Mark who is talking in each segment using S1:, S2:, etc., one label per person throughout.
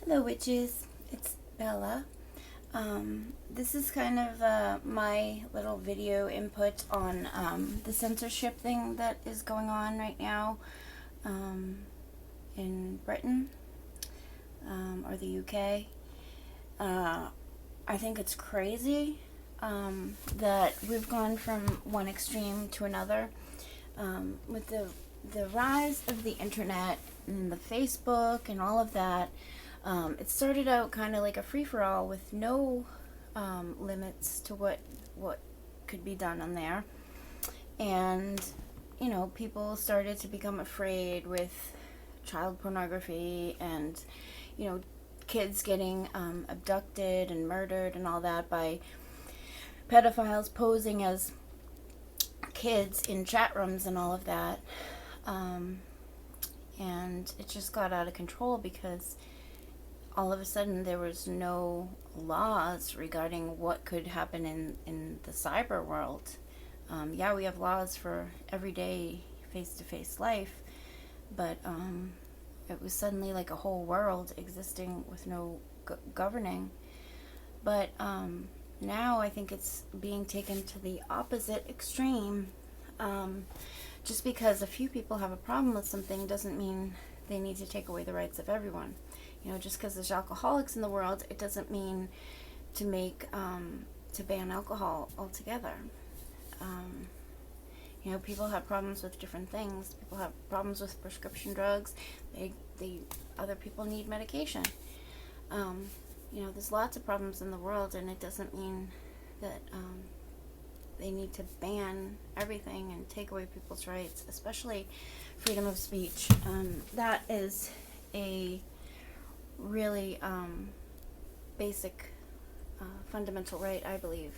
S1: Hello, witches. It's Bella. This is kind of my little video input on the censorship thing that is going on right now in Britain or the UK. I think it's crazy that we've gone from one extreme to another with the rise of the internet and the Facebook and all of that. It started out kind of like a free-for-all with no limits to what could be done on there. And, you know, people started to become afraid with child pornography and, you know, kids getting abducted and murdered and all that by pedophiles posing as kids in chat rooms and all of that. And it just got out of control because all of a sudden there was no laws regarding what could happen in the cyber world. Yeah, we have laws for everyday face-to-face life, but it was suddenly like a whole world existing with no governing. But now I think it's being taken to the opposite extreme. Just because a few people have a problem with something doesn't mean they need to take away the rights of everyone. You know, just because there's alcoholics in the world, it doesn't mean to make to ban alcohol altogether. You know, people have problems with different things. People have problems with prescription drugs. Other people need medication. You know, there's lots of problems in the world, and it doesn't mean that they need to ban everything and take away people's rights, especially freedom of speech. That is a really basic fundamental right, I believe,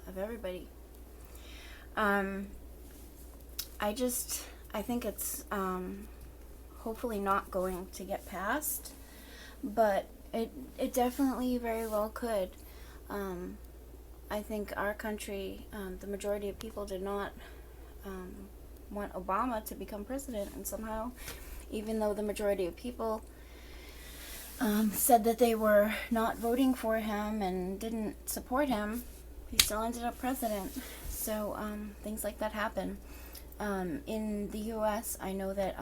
S1: of everybody. I think it's hopefully not going to get passed, but it definitely very well could. I think our country, the majority of people did not want Obama to become president, and somehow, even though the majority of people said that they were not voting for him and didn't support him, he still ended up president. So things like that happen. In the U.S., I know that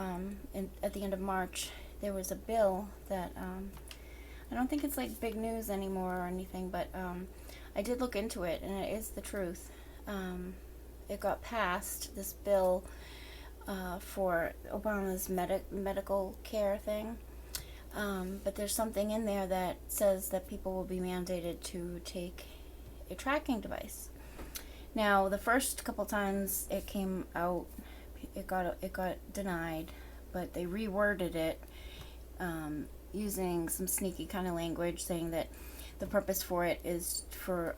S1: at the end of March, there was a bill that, I don't think it's like big news anymore or anything, but I did look into it, and it is the truth. It got passed, this bill for Obama's medical care thing. But there's something in there that says that people will be mandated to take a tracking device. Now, the first couple times it came out, it got denied, but they reworded it using some sneaky kind of language, saying that the purpose for it is for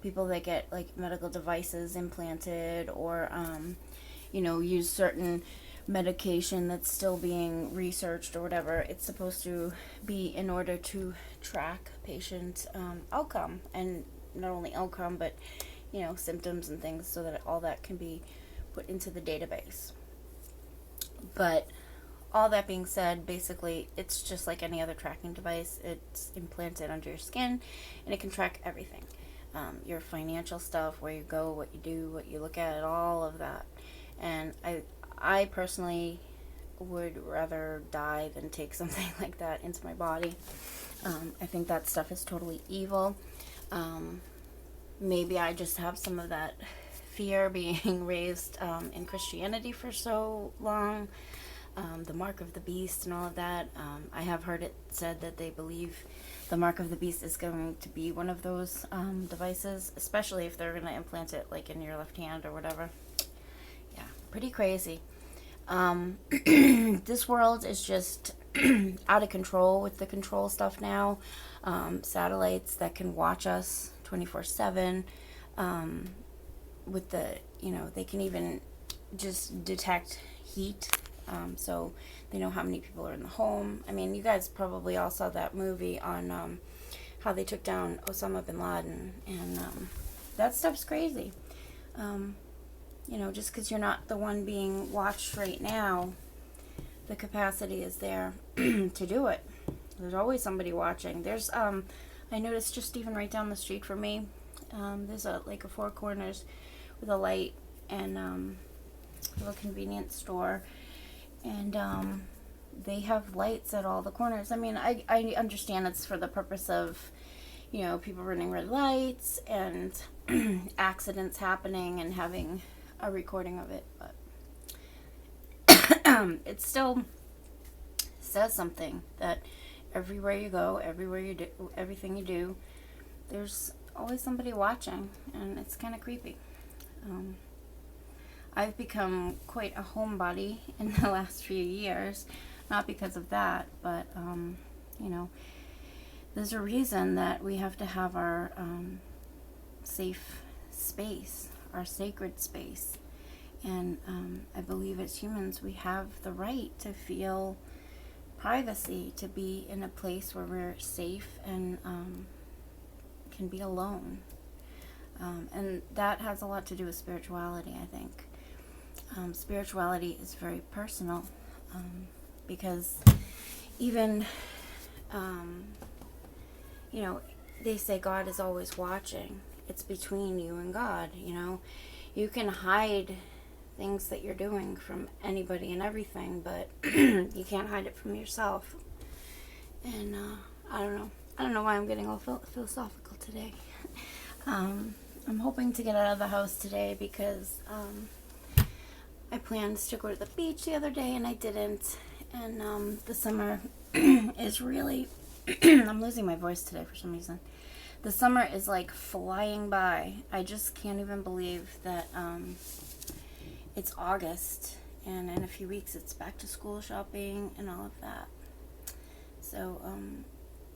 S1: people that get like medical devices implanted or you know, use certain medication that's still being researched or whatever. It's supposed to be in order to track patient outcome, and not only outcome, but you know, symptoms and things, so that all that can be put into the database. But all that being said, basically it's just like any other tracking device. It's implanted under your skin, and it can track everything, your financial stuff, where you go, what you do, what you look at, all of that. And I personally would rather die than take something like that into my body. I think that stuff is totally evil. Maybe I just have some of that fear being raised in Christianity for so long. The mark of the beast and all of that. I have heard it said that they believe the mark of the beast is going to be one of those devices, especially if they're going to implant it like in your left hand or whatever. Yeah, pretty crazy. This world is just out of control with the control stuff now. Satellites that can watch us 24/7. With the, you know, they can even just detect heat. So they know how many people are in the home. I mean, you guys probably all saw that movie on how they took down Osama bin Laden, and that stuff's crazy. You know, just because you're not the one being watched right now, the capacity is there to do it. There's always somebody watching. There's I noticed just even right down the street from me, there's a Four Corners with a light, and a convenience store, and they have lights at all the corners. I mean, I understand it's for the purpose of, people running red lights and accidents happening and having a recording of it, but it still says something that everywhere you go, everywhere you do, everything you do, there's always somebody watching, and it's kind of creepy. I've become quite a homebody in the last few years, not because of that, but there's a reason that we have to have our safe space, our sacred space. And I believe as humans we have the right to feel privacy, to be in a place where we're safe and can be alone. And that has a lot to do with spirituality, I think. Spirituality is very personal, because even, they say God is always watching. It's between you and God, You can hide things that you're doing from anybody and everything, but you can't hide it from yourself. And I don't know why I'm getting all philosophical today. I'm hoping to get out of the house today because I planned to go to the beach the other day and I didn't. And the summer is really I'm losing my voice today for some reason. The summer is like flying by. I just can't even believe that it's August, and in a few weeks it's back to school shopping and all of that. So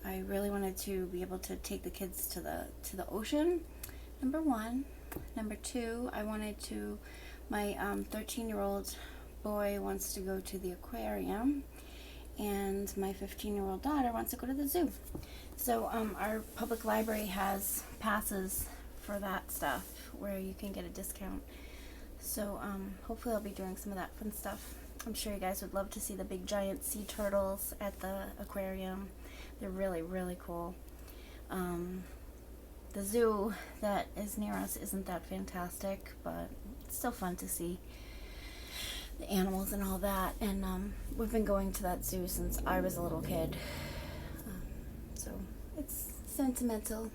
S1: I really wanted to be able to take the kids to the ocean, number one. Number two, I wanted to, my 13-year-old boy wants to go to the aquarium, and my 15-year-old daughter wants to go to the zoo. So our public library has passes for that stuff where you can get a discount. So hopefully I'll be doing some of that fun stuff. I'm sure you guys would love to see the big giant sea turtles at the aquarium. They're really, really cool. The zoo that is near us isn't that fantastic, but it's still fun to see the animals and all that. And we've been going to that zoo since I was a little kid. So it's sentimental.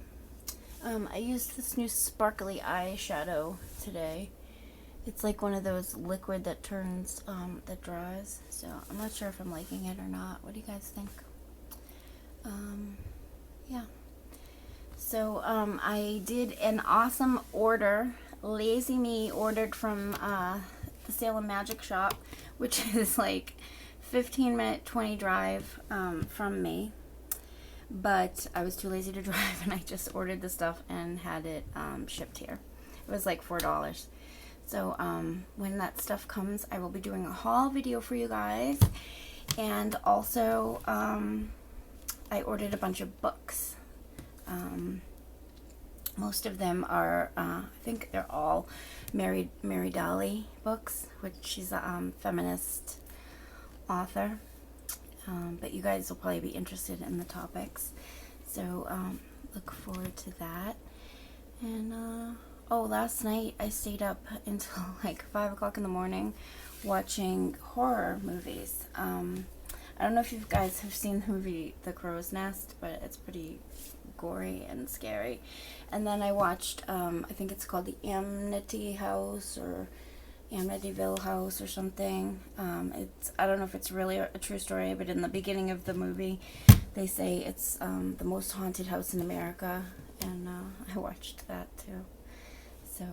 S1: I used this new sparkly eyeshadow today. It's like one of those liquid that turns, that dries. So I'm not sure if I'm liking it or not. What do you guys think? Yeah. So I did an awesome order. Lazy me ordered from the Salem Magic Shop, which is like 15-minute, 20 drive from me. But I was too lazy to drive, and I just ordered the stuff and had it shipped here. It was like $4. So when that stuff comes, I will be doing a haul video for you guys. And also, I ordered a bunch of books. Most of them are, I think they're all Mary Daly books, which she's a feminist author. But you guys will probably be interested in the topics. So look forward to that. And last night I stayed up until like 5 o'clock in the morning watching horror movies. I don't know if you guys have seen the movie The Crow's Nest, but it's pretty gory and scary. And then I watched, I think it's called the Amityville House or something. I don't know if it's really a true story, but in the beginning of the movie, they say it's the most haunted house in America, and I watched that too. So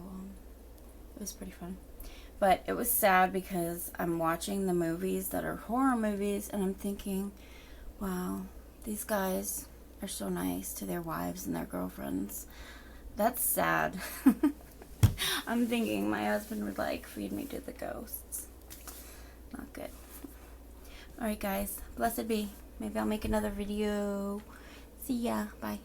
S1: it was pretty fun. But it was sad because I'm watching the movies that are horror movies, and I'm thinking, wow, these guys are so nice to their wives and their girlfriends. That's sad. I'm thinking my husband would like feed me to the ghosts. Not good. Alright guys, blessed be. Maybe I'll make another video. See ya. Bye.